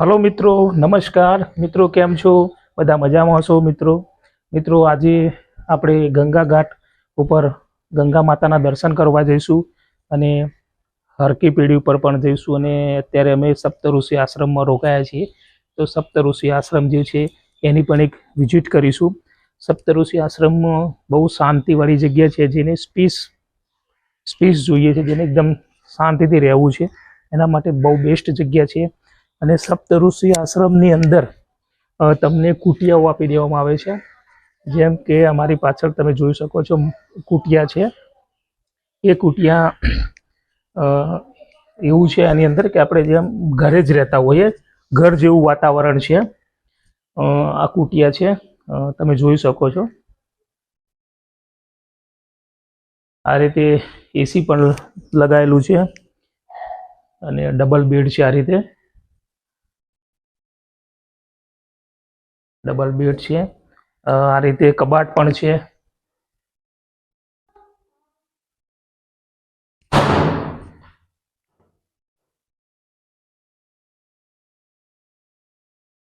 Hello मित्रों, नमस्कार मित्रों, केम छो? बधा मजामां छो मित्रों आज આપણે ગંગા ઘાટ ઉપર ગંગા માતાના દર્શન કરવા જઈશું અને હરકી પેઢી ઉપર પણ જઈશું અને અત્યારે અમે સપ્તઋષિ આશ્રમમાં રોકાયા છીએ તો સપ્તઋષિ આશ્રમ જે છે એની પણ એક વિઝિટ કરીશું। સપ્તઋષિ આશ્રમમાં બહુ શાંતિવાળી જગ્યા છે, જેને સ્પીસ જોઈએ છે, જેને એકદમ શાંતિથી રહેવું છે એના માટે બહુ બેસ્ટ જગ્યા છે। અને સપ્તઋષિ આશ્રમની અંદર તમને કુટિયાઓ આપી દેવામાં આવે છે, જેમ કે અમારી પાછળ તમે જોઈ શકો છો કુટિયા છે। એ કુટિયા એવું છે આની અંદર કે આપણે જેમ ઘરે જ રહેતા હોઈએ, ઘર જેવું વાતાવરણ છે। આ કુટિયા છે, તમે જોઈ શકો છો। આ રીતે એસી પણ લગાવેલું છે અને ડબલ બેડ છે। આ રીતે ડબલ બેડ છે। આ રીતે કબાટ પણ છે।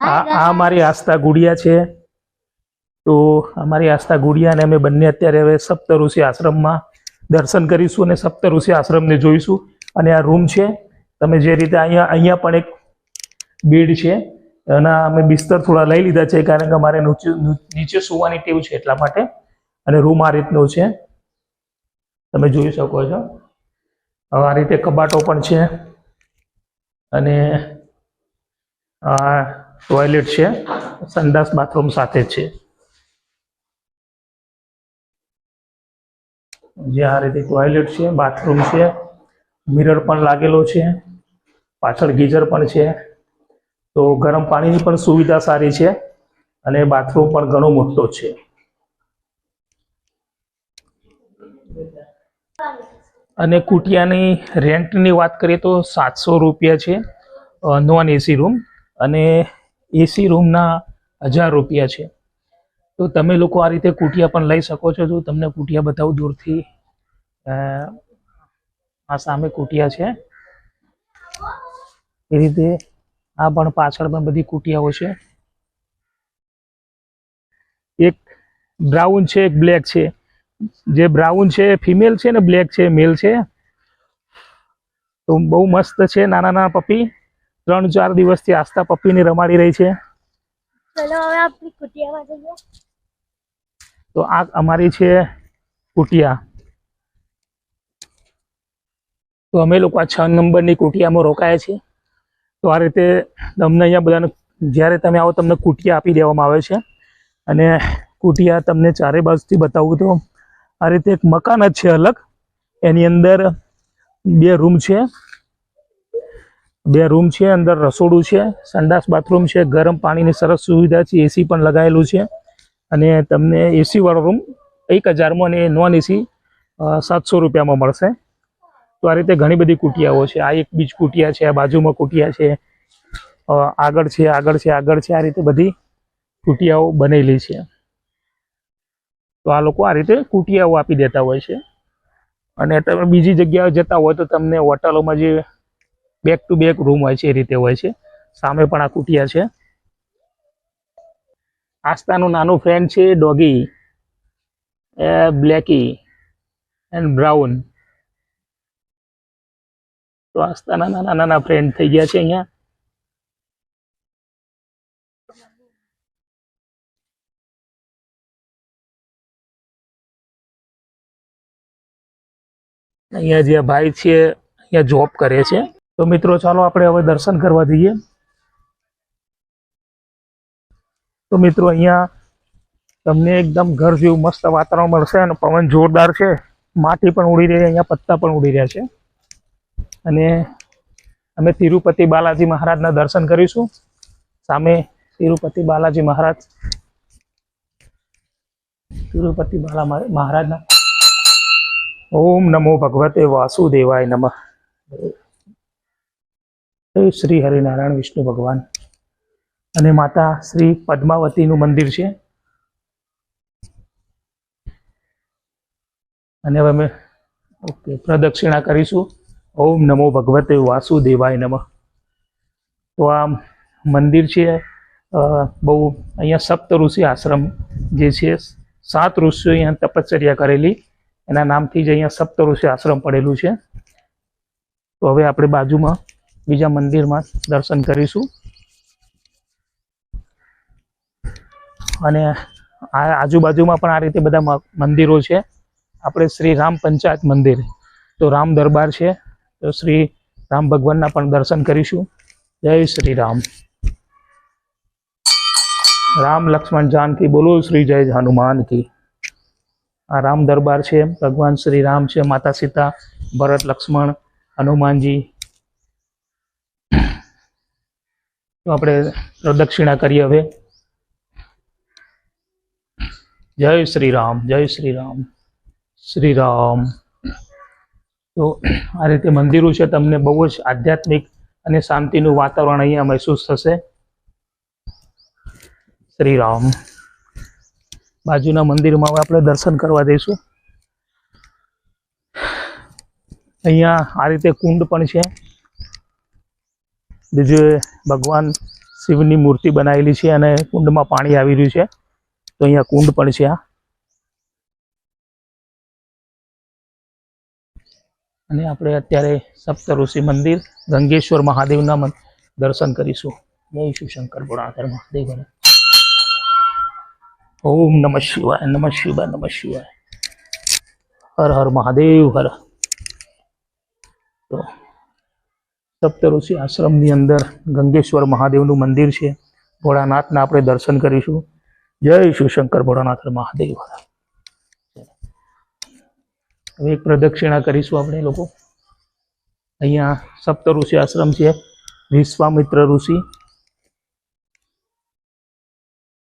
આ અમારી આસ્થા ગુડિયા છે। તો અમારી આસ્થા ગુડિયા ને અમે બંને અત્યારે હવે સપ્તઋષિ આશ્રમમાં દર્શન કરીશું અને સપ્તઋષિ આશ્રમને જોઈશું। અને આ રૂમ છે, તમે જે રીતે અહીંયા પણ એક બેડ છે, એના અમે બિસ્તર થોડા લઈ લીધા છે કારણ કે અમારે નીચે સુવાની ટેવ છે એટલા માટે। અને રૂમ આ રીતનો છે, તમે જોઈ શકો છો। આ રીતે કબાટો પણ છે અને આ ટોયલેટ છે, સંડાસ બાથરૂમ સાથે જ છે। જે આ રીતે ટોયલેટ છે, બાથરૂમ છે, મિરર પણ લાગેલો છે, પાછળ ગીઝર પણ છે। તો ગરમ પાણીની પણ સુવિધા સારી છે અને બાથરૂમ પણ ઘણો મોટો છે। અને કુટિયાની રેન્ટની વાત કરીએ તો 700 રૂપિયા છે નોન એસી રૂમ, અને એસી રૂમના 1000 રૂપિયા છે। તો તમે લોકો આ રીતે કુટિયા પણ લઈ શકો છો। જો તમને કુટિયા બતાવું દૂરથી, આ સામે કુટિયા છે। એ રીતે આ પણ પાછળ પણ બધી કુટિયાઓ છે। એક બ્રાઉન છે, એક બ્લેક છે। જે બ્રાઉન છે ફિમેલ છે ને બ્લેક છે મેલ છે। તો બહુ મસ્ત છે, નાના નાના પપ્પી। 3-4 દિવસથી આસ્થા પપ્પીને રમાડી રહી છે। ચલો હવે આપણી કુટિયામાં જઈએ। તો આ અમારી છે કુટિયા। તો અમે લોકો આ 6 નંબરની કુટિયામાં રોકાયા છીએ। તો આ રીતે તમને અહીંયા બધાને જ્યારે તમે આવો તમને કુટિયા આપી દેવામાં આવે છે। અને કુટિયા તમને ચારે બાજુથી બતાવું તો આ રીતે એક મકાન જ છે અલગ। એની અંદર 2 રૂમ છે, 2 રૂમ છે, અંદર રસોડું છે, સંડાસ બાથરૂમ છે, ગરમ પાણીની સરસ સુવિધા છે, એસી પણ લગાવેલું છે। અને તમને એસી વાળો રૂમ 1000માં અને નોન એસી 700 રૂપિયામાં મળશે। તો આ રીતે ઘણી બધી કુટિયાઓ છે। આ એક બીજ કુટિયા છે, આ બાજુમાં કુટિયા છે, આગળ છે, આગળ છે, આગળ છે। આ રીતે બધી કુટિયાઓ બનેલી છે। તો આ લોકો આ રીતે કુટિયાઓ આપી દેતા હોય છે। અને તમે બીજી જગ્યાએ જતા હોય તો તમને હોટલોમાં જે બેક ટુ બેક રૂમ હોય છે એ રીતે હોય છે। સામે પણ આ કુટિયા છે। આસ્થાનું નાનું ફ્રેન્ડ છે ડોગી, બ્લેકી એન્ડ બ્રાઉન। તો આસ્થાના નાના નાના ફ્રેન્ડ થઈ ગયા છે અહીંયા। અહીંયા જે ભાઈ છે અહીંયા જોબ કરે છે। તો મિત્રો ચાલો આપણે હવે દર્શન કરવા જઈએ। તો મિત્રો અહીંયા તમને એકદમ ઘર જેવું મસ્ત વાતાવરણ મળશે અને પવન જોરદાર છે। માટી પણ ઉડી રહી છે, અહીંયા પત્તા પણ ઉડી રહ્યા છે। અને અમે તિરુપતિ બાલાજી મહારાજના દર્શન કરીશું। સામે તિરુપતિ બાલાજી મહારાજ, તિરુપતિ બાલા મહારાજના ઓમ નમો ભગવતે વાસુદેવાય નમઃ। શ્રી હરિનારાયણ વિષ્ણુ ભગવાન અને માતા શ્રી પદ્માવતીનું મંદિર છે। અને હવે અમે પ્રદક્ષિણા કરીશું। ઓમ નમો ભગવતે વાસુદેવાય નમઃ। તો આ મંદિર છે બહુ અહીંયા સપ્ત ઋષિ આશ્રમ જે છે 7 ઋષિઓ અહીંયા તપશ્ચર્યા કરેલી એના નામથી જ અહીંયા સપ્ત ઋષિ આશ્રમ પડેલું છે. તો હવે આપણે બાજુમાં બીજા મંદિરમાં દર્શન કરીશું અને આ આજુબાજુમાં પણ આ રીતે બધા મંદિરો છે. આપણે શ્રી રામ પંચાયત મંદિર તો રામ દરબાર છે તો શ્રી રામ ભગવાનના પણ દર્શન કરીશું. જય શ્રી રામ. રામ લક્ષ્મણ જાનકી બોલો શ્રી જય હનુમાન કી. આ રામ દરબાર છે, ભગવાન શ્રી રામ છે, માતા સીતા, ભરત, લક્ષ્મણ, હનુમાનજી. તો આપણે પ્રદક્ષિણા કરીએ હવે. જય શ્રી રામ, જય શ્રી રામ, શ્રી રામ. તો આ રીતે મંદિરો છે, તમને બહુ જ આધ્યાત્મિક અને શાંતિનું વાતાવરણ અહીંયા મહેસૂસ થશે. શ્રી રામ. બાજુના મંદિરમાં હવે આપણે દર્શન કરવા જઈશું. અહીંયા આ રીતે કુંડ પણ છે, બીજું ભગવાન શિવની મૂર્તિ બનાવેલી છે અને કુંડમાં પાણી આવી રહ્યું છે. તો અહીંયા કુંડ પણ છે. અને આપણે અત્યારે સપ્ત ઋષિ મંદિર ગંગેશ્વર મહાદેવના દર્શન કરીશું. જય શિવશંકર ભોળાનાથ મહાદેવ. ઓમ નમઃ શિવાય, નમઃ શિવાય, નમઃ શિવાય. હર હર મહાદેવ હર. તો સપ્ત ઋષિ આશ્રમની અંદર ગંગેશ્વર મહાદેવનું મંદિર છે. ભોળાનાથના આપણે દર્શન કરીશું. જય શિવશંકર ભોળાનાથ મહાદેવ હર. હવે એક પ્રદક્ષિણા કરીશું આપણે લોકો. અહીંયા સપ્ત ઋષિ આશ્રમ છે, વિશ્વામિત્ર ઋષિ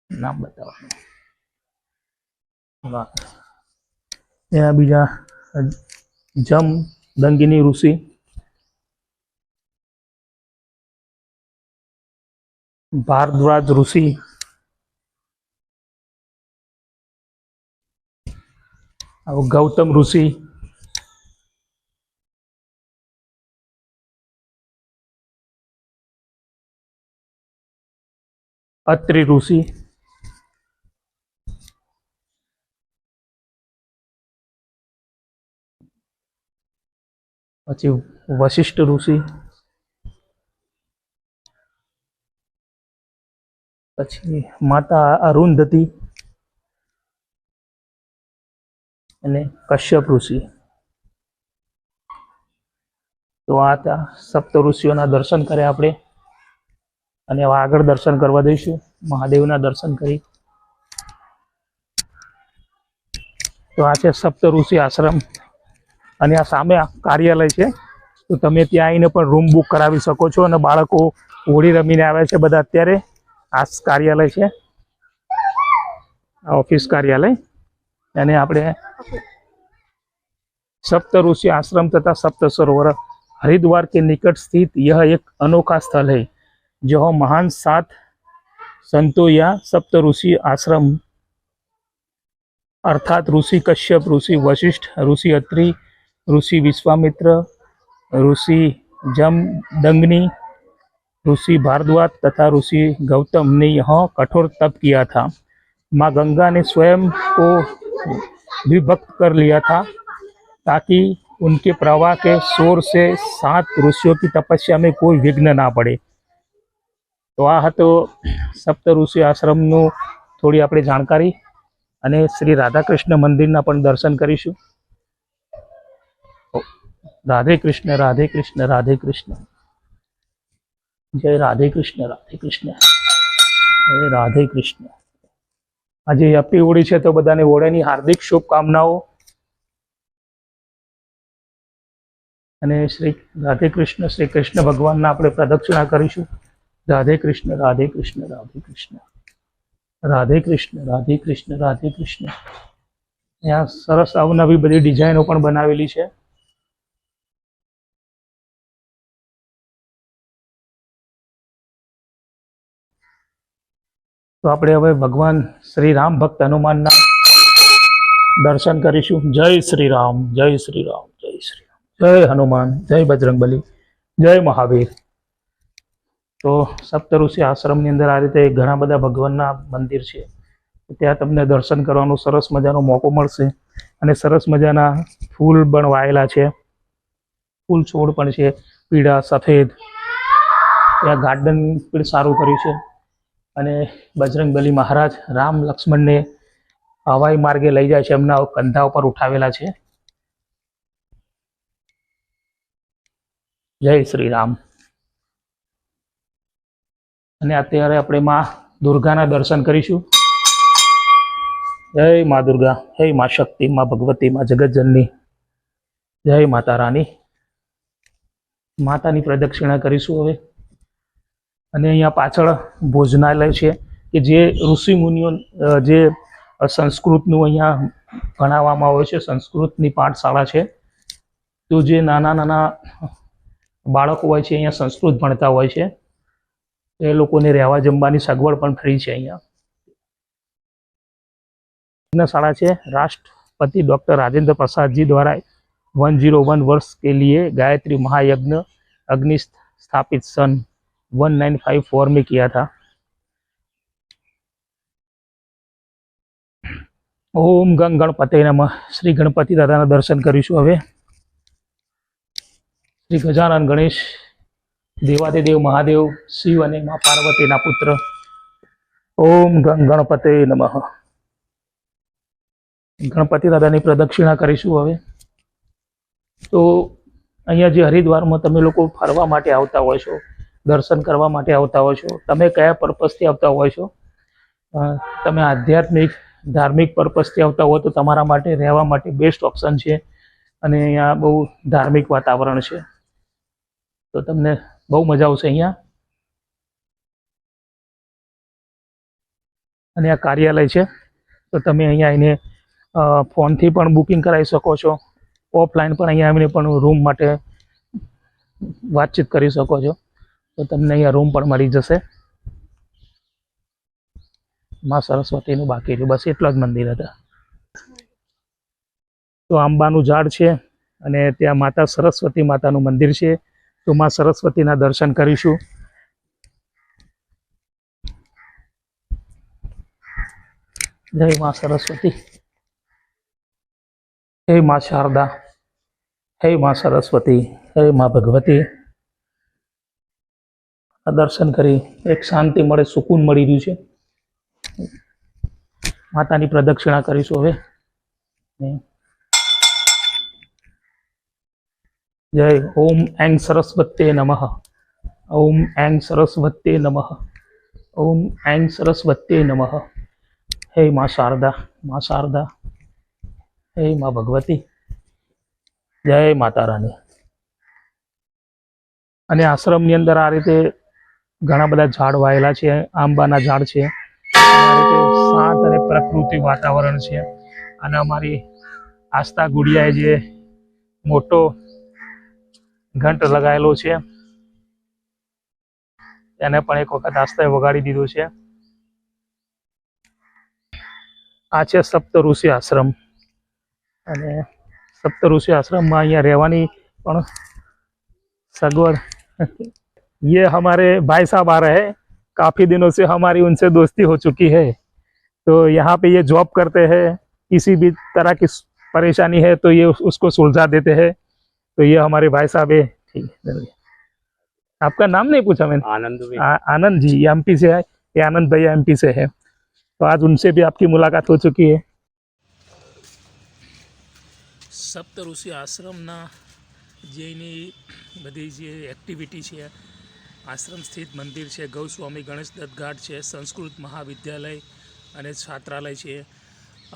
નામ બતાવવાનું. ત્યાં બીજા જમ દંગિની ઋષિ, ભારદ્વાજ ઋષિ, ગૌતમ ઋષિ, અત્રિ ઋષિ, પછી વશિષ્ઠ ઋષિ, પછી માતા અરુંધતી અને કશ્યપ ઋષિ. તો આ હતા સપ્ત ઋષિઓના દર્શન કર્યા આપણે અને હવે આગળ દર્શન કરવા દઈશું. મહાદેવના દર્શન કરી. તો આ છે સપ્ત ઋષિ આશ્રમ અને આ સામે કાર્યાલય છે. તો તમે ત્યાં આવીને પણ રૂમ બુક કરાવી શકો છો અને બાળકો હોળી રમીને આવ્યા છે બધા. અત્યારે આ કાર્યાલય છે, આ ઓફિસ કાર્યાલય. અને આપણે सप्त ऋषि आश्रम तथा सप्त सरोवर हरिद्वार के निकट स्थित यह एक अनोखा स्थल है, जो महान 7 संतों या सप्त ऋषि आश्रम अर्थात ऋषि कश्यप, ऋषि वशिष्ठ, ऋषि अत्रि, ऋषि विश्वामित्र, ऋषि जमदग्नि, ऋषि भारद्वाज तथा ऋषि गौतम ने यहाँ कठोर तप किया था. माँ गंगा ने स्वयं को विभक्त कर लिया था ताकि उनके प्रवाह के शोर से 7 ऋषियों की तपस्या में कोई विघ्न ना पड़े. तो आ तो सप्त ऋषि आश्रमનું થોડી આપણે જાણકારી અને શ્રી રાધાકૃષ્ણ મંદિરના પણ દર્શન કરીશું. રાધે કૃષ્ણ, રાધે કૃષ્ણ, રાધે કૃષ્ણ. જય રાધે કૃષ્ણ, રાધે કૃષ્ણ, જય રાધે કૃષ્ણ. આજે હેપી હોળી છે તો બધાને હોળીની હાર્દિક શુભકામનાઓ. અને શ્રી રાધે કૃષ્ણ, શ્રી કૃષ્ણ ભગવાનના આપણે પ્રદક્ષિણા કરીશું. રાધે કૃષ્ણ, રાધે કૃષ્ણ, રાધે કૃષ્ણ, રાધે કૃષ્ણ, રાધે કૃષ્ણ, રાધે કૃષ્ણ. અહીંયા સરસ અવનવી બધી ડિઝાઇનો પણ બનાવેલી છે. તો આપણે હવે ભગવાન શ્રી રામ ભક્ત હનુમાનના દર્શન કરીશું. જય શ્રી રામ, જય શ્રી રામ, જય શ્રી રામ, જય હનુમાન, જય બજરંગબલી, જય મહાવીર. તો સપ્તઋષિ આશ્રમની અંદર આ રીતે ઘણા બધા ભગવાનના મંદિર છે. ત્યાં તમને દર્શન કરવાનો સરસ મજાનો મોકો મળશે અને સરસ મજાના ફૂલ પણ વાયેલા છે, ફૂલ છોડ પણ છે, પીળા સફેદ. ત્યાં ગાર્ડન પણ સારું કર્યું છે અને બજરંગબલી મહારાજ રામ લક્ષ્મણને હવાઈ માર્ગે લઈ જાય છે, એમના કંધા ઉપર ઉઠાવેલા છે. જય શ્રી રામ. અને અત્યારે આપણે માં દુર્ગાના દર્શન કરીશું. જય મા દુર્ગા, હે મા શક્તિ, મા ભગવતી, મા જગતજનની, જય માતા રાની. માતાની પ્રદક્ષિણા કરીશું હવે. અને અહીંયા પાછળ ભોજનાલય છે કે જે ઋષિ મુનિઓ જે સંસ્કૃતનું અહીંયા ભણાવવામાં આવે છે, સંસ્કૃતની પાઠશાળા છે. તો જે નાના નાના બાળકો હોય છે અહીંયા સંસ્કૃત ભણતા હોય છે, એ લોકોને રહેવા જમવાની સગવડ પણ ફ્રી છે. અહીંયા શાળા છે. राष्ट्रपति डॉक्टर राजेंद्र प्रसाद जी द्वारा 101 वर्ष के लिए गायत्री महायज्ञ अग्नि स्थापित सन 1954 में किया था. ओम गंग गणपते नमः. श्री गणपति दादाના દર્શન કરીશું હવે. શ્રી ગજાનન ગણેશ, દેવાદેદેવ મહાદેવ, શિવ અને મા પાર્વતીના પુત્ર. ઓમ ગંગ ગણપતે નમઃ. ગણપતિ દાદાની પ્રદક્ષિણા કરીશું હવે. તો અહીંયા જે હરિદ્વારમાં તમે લોકો ફરવા માટે આવતા હોય છો, દર્શન કરવા માટે આવતા હોય છો, તમે કયા પર્પઝથી આવતા હોય છો? તમે આધ્યાત્મિક ધાર્મિક પર્પઝથી આવતા હોય તો તમારા માટે રહેવા માટે બેસ્ટ ઓપ્શન છે. અને અહીંયા બહુ ધાર્મિક વાતાવરણ છે, તો તમને બહુ મજા આવશે અહીંયા. અને આ કાર્યાલય છે, તો તમે અહીંયા આવીને ફોનથી પણ બુકિંગ કરાવી શકો છો, ઓફલાઈન પણ અહીંયા આવીને પણ રૂમ માટે વાતચીત કરી શકો છો, તો તમને અહીંયા રૂમ પણ મળી જશે. માં સરસ્વતીનું બાકી રહ્યું, બસ એટલા જ મંદિર હતા. તો આંબાનું ઝાડ છે અને ત્યાં માતા સરસ્વતી માતાનું મંદિર છે. તો માં સરસ્વતીના દર્શન કરીશું. જય માં સરસ્વતી, હે માં શારદા, હે માં સરસ્વતી, હે માં ભગવતી. દર્શન કરી એક શાંતિ મળે, સુકૂન મળી રહ્યું છે. માતાની પ્રદક્ષિણા કરીશું હવે. જય ઓમ એંગ સરસ્વતે નમઃ. ઓમ એંગ સરસ્વતે નમઃ. ઓમ એંગ સરસ્વતે નમઃ. હે માં શારદા, માં શારદા, હે માં ભગવતી, જય માતા રાની. અને આશ્રમની અંદર આ રીતે ઘણા બધા ઝાડ વાયેલા છે, આંબાના ઝાડ છે. આ રીતે શાંત અને પ્રકૃતિ વાતાવરણ છે. અને અમારી આસ્થા ગુડિયાએ જે મોટો ઘંટ લગાવેલો છે એને પણ એક વખત આસ્થાએ વગાડી દીધો છે. આ છે સપ્તઋષિ આશ્રમ. અને સપ્તઋષિ આશ્રમમાં અહીંયા રહેવાની પણ सगवड़. ये हमारे भाई साहब आ रहे हैं, काफ़ी दिनों से हमारी उनसे दोस्ती हो चुकी है. तो यहाँ पे ये जॉब करते हैं, किसी भी तरह की परेशानी है तो ये उसको सुलझा देते हैं. तो ये हमारे भाई साहब है. ठीक है, आपका नाम नहीं पूछा मैंने? आनंद भी। आनंद जी, ये एमपी से है. ये आनंद भैया एमपी से है. तो आज उनसे भी आपकी मुलाकात हो चुकी है. સપ્તઋષિ આશ્રમના જેની બધી જે એક્ટિવિટી છે, આશ્રમ સ્થિત મંદિર છે, ગૌસ્વામી ગણેશ દત્ત ઘાટ છે, સંસ્કૃત મહાવિદ્યાલય અને છાત્રાલય છે,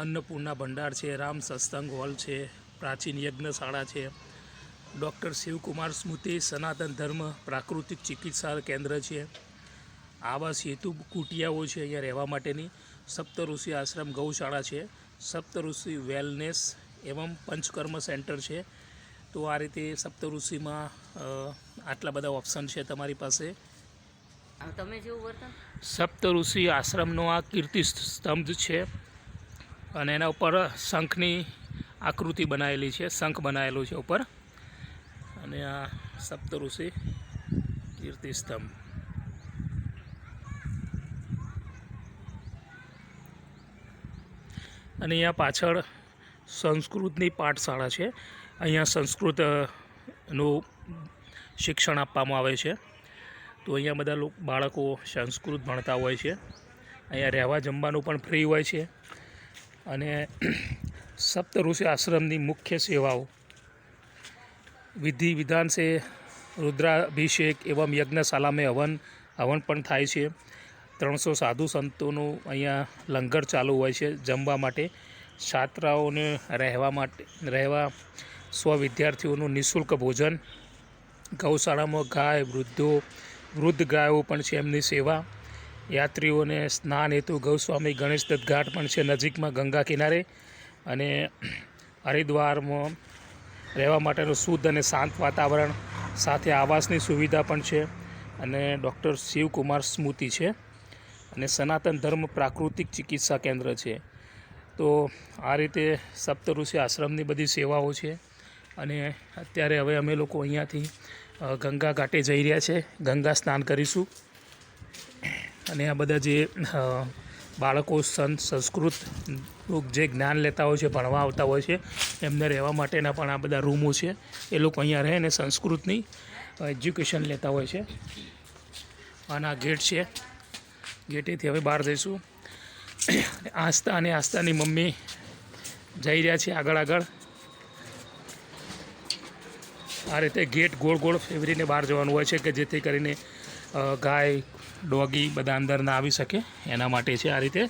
અન્નપૂર્ણા ભંડાર છે, રામ સત્સંગ હોલ છે, પ્રાચીન યજ્ઞશાળા છે, ડૉક્ટર શિવકુમાર સ્મૃતિ સનાતન ધર્મ પ્રાકૃતિક ચિકિત્સા કેન્દ્ર છે, આવાસ હેતુ કુટિયાઓ છે અહીંયા રહેવા માટેની, સપ્તઋષિ આશ્રમ ગૌશાળા છે, સપ્તઋષિ વેલનેસ એવં પંચકર્મ સેન્ટર છે. તો આ રીતે સપ્તઋષિમાં આટલા બધા ઓપ્શન છે તમારી પાસે. તમે જેવું વર્તન સપ્તઋષિ આશ્રમનો આ કીર્તિ સ્તંભ છે અને એના ઉપર શંખની આકૃતિ બનાવેલી છે, શંખ બનાવેલો છે ઉપર. અને આ સપ્તઋષિ કીર્તિ સ્તંભ. અને અહીંયા પાછળ સંસ્કૃતની પાઠશાળા છે. અહીંયા સંસ્કૃત નું શિક્ષણ આપવામાં આવે છે. તો અહીંયા બધા બાળકો સંસ્કૃત ભણતા હોય છે. અહીંયા રહેવા જમવાનું પણ ફ્રી હોય છે. અને સપ્તઋષિ આશ્રમની મુખ્ય સેવાઓ વિધિ વિધાન છે, રુદ્રાભિષેક એવં યજ્ઞશાલા મેં હવન પણ થાય છે. 300 સાધુ સંતોનું અહીંયા લંગર ચાલુ હોય છે જમવા માટે. છાત્રાઓને રહેવા વિદ્યાર્થીઓનું નિઃશુલ્ક ભોજન. ગૌશાળામાં વૃદ્ધ ગાયો પણ છે, એમની સેવા. યાત્રીઓને સ્નાન હેતુ ગૌસ્વામી ગણેશ દત્ત ઘાટ પણ છે નજીકમાં ગંગા કિનારે. અને હરિદ્વારમાં રહેવા માટેનું શુદ્ધ અને શાંત વાતાવરણ સાથે આવાસની સુવિધા પણ છે. અને ડૉક્ટર શિવકુમાર સ્મૃતિ છે. અને સનાતન ધર્મ પ્રાકૃતિક ચિકિત્સા કેન્દ્ર છે. તો આ રીતે સપ્તઋષિ આશ્રમની બધી સેવાઓ છે. અને અત્યારે હવે અમે લોકો અહીંયાથી ગંગા ઘાટે જઈ રહ્યા છે. ગંગા સ્નાન કરીશું. અને આ બધા જે બાળકો સંસ્કૃતનું જે જ્ઞાન લેતા હોય છે, ભણવા આવતા હોય છે, એમને રહેવા માટેના પણ આ બધા રૂમો છે. એ લોકો અહીંયા રહે અને સંસ્કૃતની એજ્યુકેશન લેતા હોય છે. અને આ ગેટ છે. ગેટેથી હવે બહાર જઈશું. આસ્થા અને આસ્થાની મમ્મી જઈ રહ્યા છે આગળ. આ રીતે ગેટ ગોળ ફેરવીને બહાર જવાનું હોય છે કે જેથી કરીને ગાય ડોગી બધા અંદર ના આવી શકે એના માટે છે આ રીતે.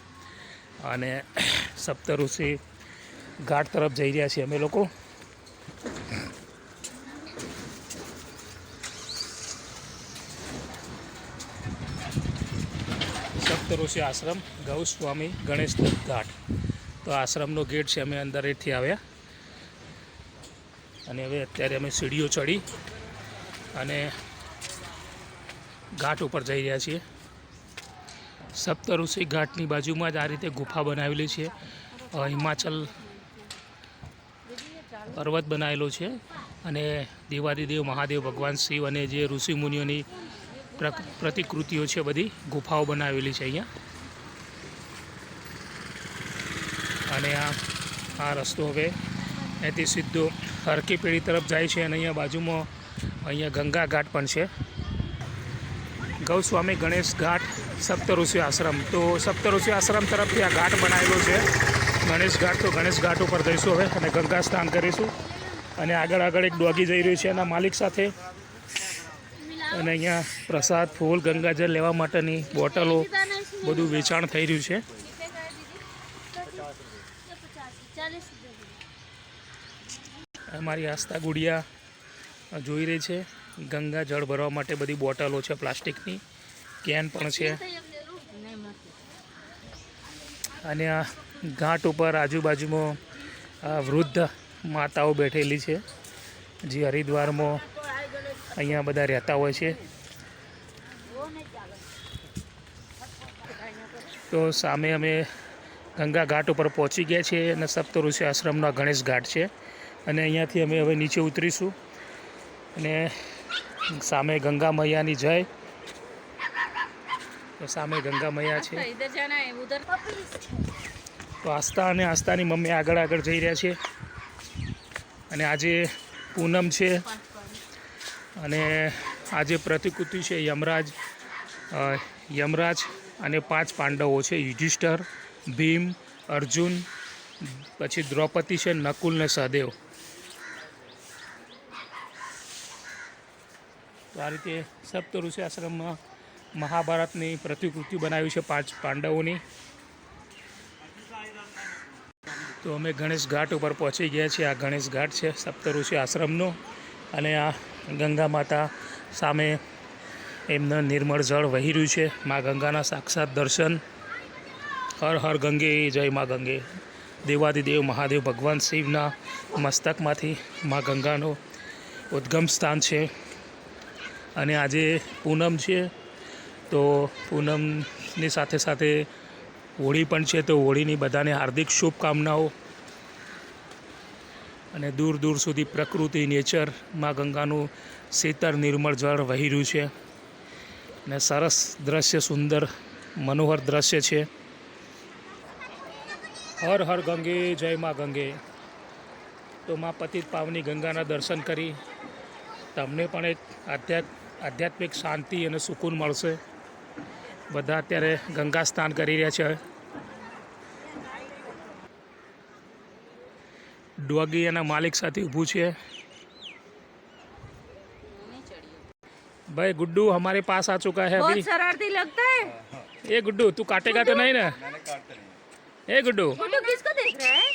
અને સપ્તઋષિ ઘાટ તરફ જઈ રહ્યા છીએ અમે લોકો. સપ્તઋષિ આશ્રમ ગૌસ્વામી ગણેશ દત્ત ઘાટ. તો આશ્રમનો ગેટ છે. અમે અંદર એથી આવ્યા અને હવે અત્યારે અમે સીડીઓ ચડી અને ઘાટ ઉપર જઈ રહ્યા છીએ. સપ્તઋષિ ઘાટની બાજુમાં જ આ રીતે ગુફા બનાવેલી છે. હિમાચલ પર્વત બનાવેલો છે. અને દેવાદિદેવ મહાદેવ ભગવાન શિવ અને જે ઋષિ મુનિઓની પ્રતિકૃતિઓ છે, બધી ગુફાઓ બનાવેલી છે અહીંયા. અને આ રસ્તો હવે અહીંથી સીધો હરકી પેઢી તરફ જાય છે. અને અહીંયા બાજુમાં ગંગા ઘાટ પણ છે. ગૌસ્વામી ગણેશ ઘાટ સપ્તઋષિ આશ્રમ. તો સપ્તઋષિ આશ્રમ તરફથી આ ઘાટ બનાવેલો છે ગણેશ ઘાટ. તો ગણેશ ઘાટ ઉપર જઈશું હવે અને ગંગા સ્નાન કરીશું. અને આગળ એક ડોગી જઈ રહ્યું છે એના માલિક સાથે. અને અહીંયા પ્રસાદ, ફૂલ, ગંગાજળ લેવા માટેની બોટલો બધું વેચાણ થઈ રહ્યું છે. અમારી આસ્થા ગુડિયા જોઈ રહી છે. ગંગા જળ ભરવા માટે બધી બોટલો છે, પ્લાસ્ટિકની કેન પણ છે. અને આ ઘાટ ઉપર આજુબાજુમાં વૃદ્ધ માતાઓ બેઠેલી છે, જે હરિદ્વારમાં અહીંયા બધા રહેતા હોય છે. તો સામે અમે ગંગા ઘાટ ઉપર પહોંચી ગયા છીએ અને સપ્તઋષિ આશ્રમનો ગણેશ ઘાટ છે. અને અહીંયાથી અમે હવે નીચે ઉતરીશું. અને સામે ગંગા મૈયાની જય. તો સામે ગંગા મૈયા છે. તો આસ્થા અને આસ્થાની મમ્મી આગળ જઈ રહ્યા છે. અને આજે પૂનમ છે. અને આજે પ્રતિકૃતિ છે યમરાજ અને 5 પાંડવો છે. યુધિષ્ઠર, ભીમ, અર્જુન, પછી દ્રૌપદી છે, નકુલ ને સહદેવ. તો આ રીતે સપ્તઋષિ આશ્રમમાં મહાભારતની પ્રતિકૃતિ બનાવી છે 5 પાંડવોની. તો અમે ગણેશ ઘાટ ઉપર પહોંચી ગયા છીએ. આ ગણેશ ઘાટ છે સપ્તઋષિ આશ્રમનો. અને આ ગંગા માતા સામે એમનું નિર્મળ જળ વહી રહ્યું છે. મા ગંગાના સાક્ષાત દર્શન. હર હર ગંગે, જય મા ગંગે. દેવાદિદેવ મહાદેવ ભગવાન શિવના મસ્તકમાંથી મા ગંગાનો ઉદ્ગમ સ્થાન છે. અને આજે પૂનમ છે. તો પૂનમની સાથે હોળી પણ છે. તો હોળીની બધાને હાર્દિક શુભકામનાઓ. અને દૂર સુધી પ્રકૃતિ, નેચર, મા ગંગાનું શીતળ નિર્મળ જળ વહી રહ્યું છે. અને સરસ દ્રશ્ય, સુંદર મનોહર દ્રશ્ય છે. હર હર ગંગે જય માં ગંગે. તો માં પતિત પાવની ગંગાના દર્શન કરી તમને પણ એક આધ્યાત્મિક શાંતિ અને સુકૂન મળશે. બધા અત્યારે ગંગા સ્નાન કરી રહ્યા છે. ડોગી એના માલિક સાથે ઊભું છે. नहीं चढ़ी भाई गुड्डू हमारे पास आ चुका है बहुत अभी. शरारती लगता है। ए गुड्डू तू काटेगा तो नहीं ना? ए गुड्डू. फोटो किसको देख रहा है?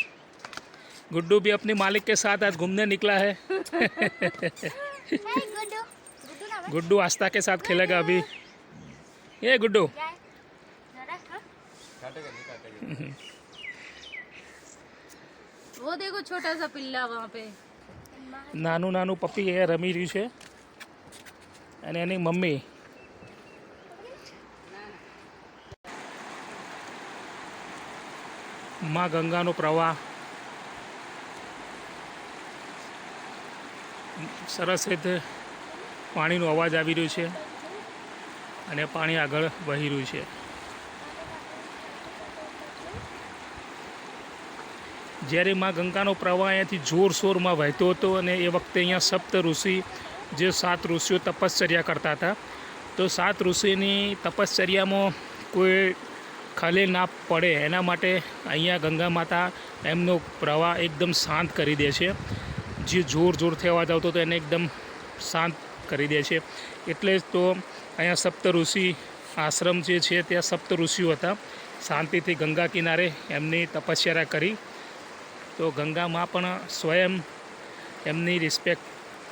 गुड्डू भी अपने मालिक के साथ आज घूमने निकला है. ગુડ્ડુ ગુડ્ડુ ના गुड्डू आस्था के साथ खेलेगा अभी. ए गुड्डू. જાય જરા હા वो देखो छोटा सा पिल्ला वहाँ पे। નાનું નાનું પપ્પી એ રમી રહ્યું છે અને એની મમ્મી માં ગંગાનો પ્રવાહ સરસ રીતે પાણીનો અવાજ આવી રહ્યો છે અને પાણી આગળ વહી રહ્યું છે. જ્યારે માં ગંગાનો પ્રવાહ અહીંયાથી જોરશોરમાં વહેતો હતો અને એ વખતે અહીંયા સપ્ત ઋષિ જે 7 ઋષિઓ તપશ્ચર્યા કરતા હતા, તો 7 ઋષિની તપશ્ચર્યામાં કોઈ ખલેલ ના પડે એના માટે અહીંયા ગંગા માતા એમનો પ્રવાહ એકદમ શાંત કરી દે છે. જે જોરથી અવાજ આવતો હતો એને એકદમ શાંત કરી દે છે. એટલે જ તો અહીંયા સપ્ત ઋષિ આશ્રમ જે છે ત્યાં સપ્ત ઋષિઓ હતા. શાંતિથી ગંગા કિનારે એમની તપશ્ચર્યા કરી. તો ગંગામાં પણ સ્વયં એમની રિસ્પેક્ટ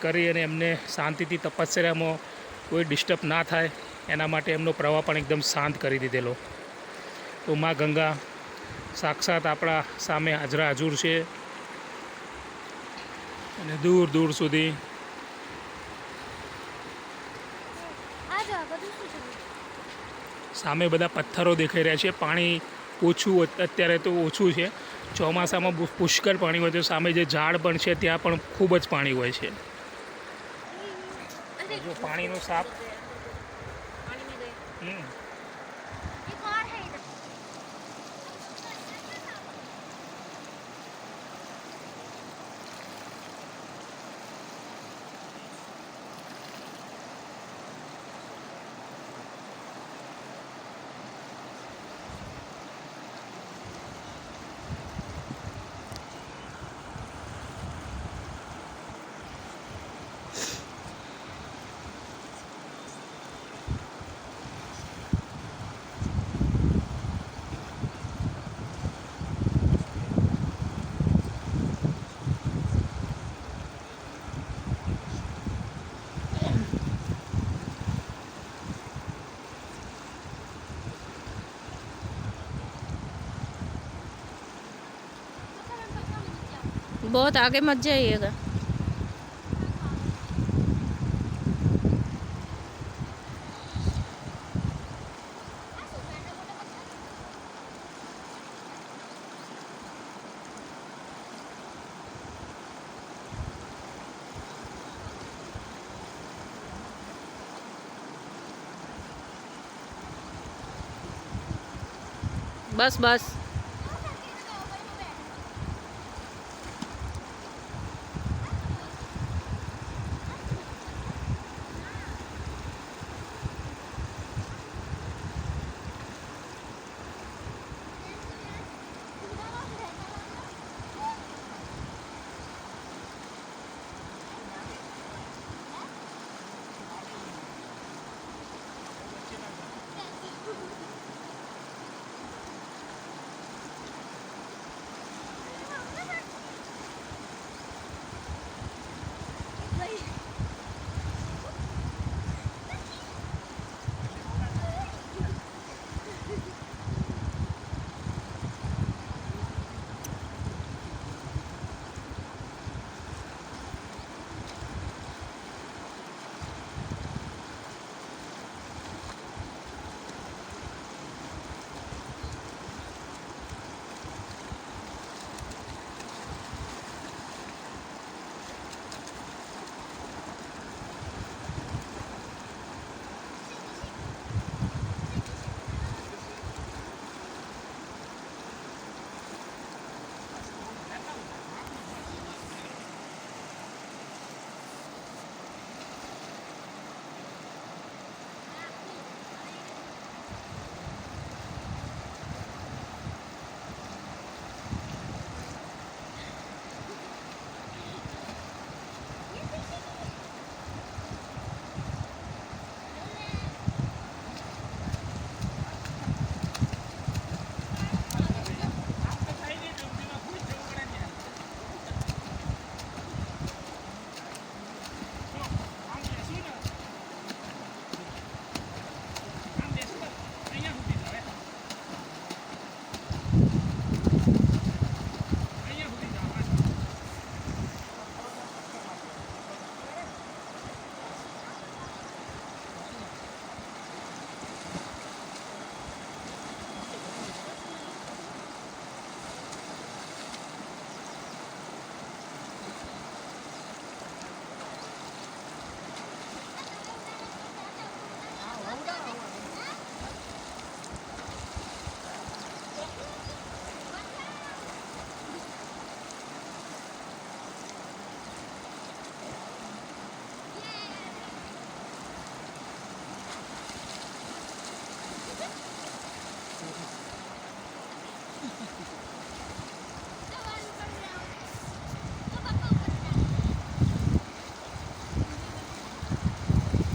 કરી અને એમને શાંતિથી તપશ્ચર્યામાં કોઈ ડિસ્ટર્બ ના થાય એના માટે એમનો પ્રવાહ પણ એકદમ શાંત કરી દીધેલો. તો માં ગંગા સાક્ષાત આપણા સામે હાજરા હાજુર છે અને દૂર દૂર સુધી આ જો આ બધું શું છે? સામે બધા પથ્થરો દેખાઈ રહ્યા છે. પાણી ઓછું અત્યારે તો ઓછું છે. ચોમાસામાં પુષ્કળ પાણી હોય છે. સામે જે ઝાડ પણ છે ત્યાં પણ ખૂબ જ પાણી હોય છે. જો પાણીનો સાપ पानी में गए। એક ઓર હે ઇધર. बहुत आगे मत जाइएगा। बस बस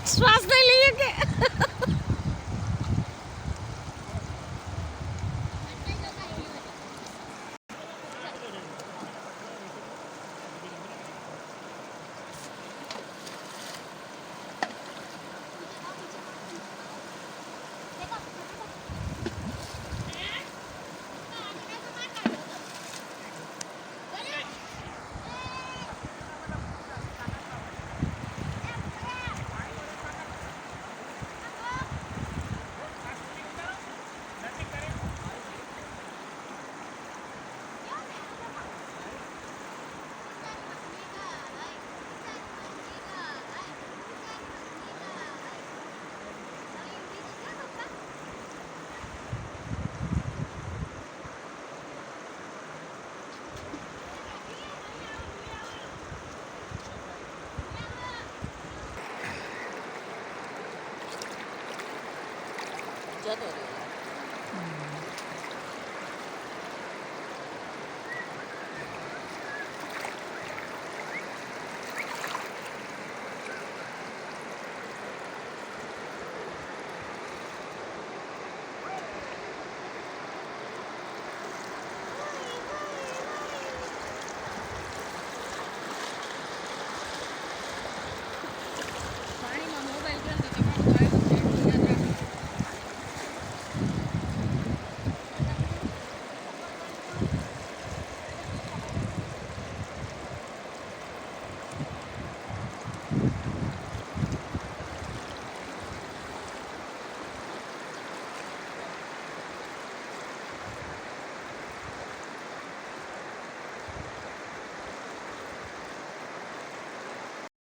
श्वास नहीं लिए के જતો રહ્યો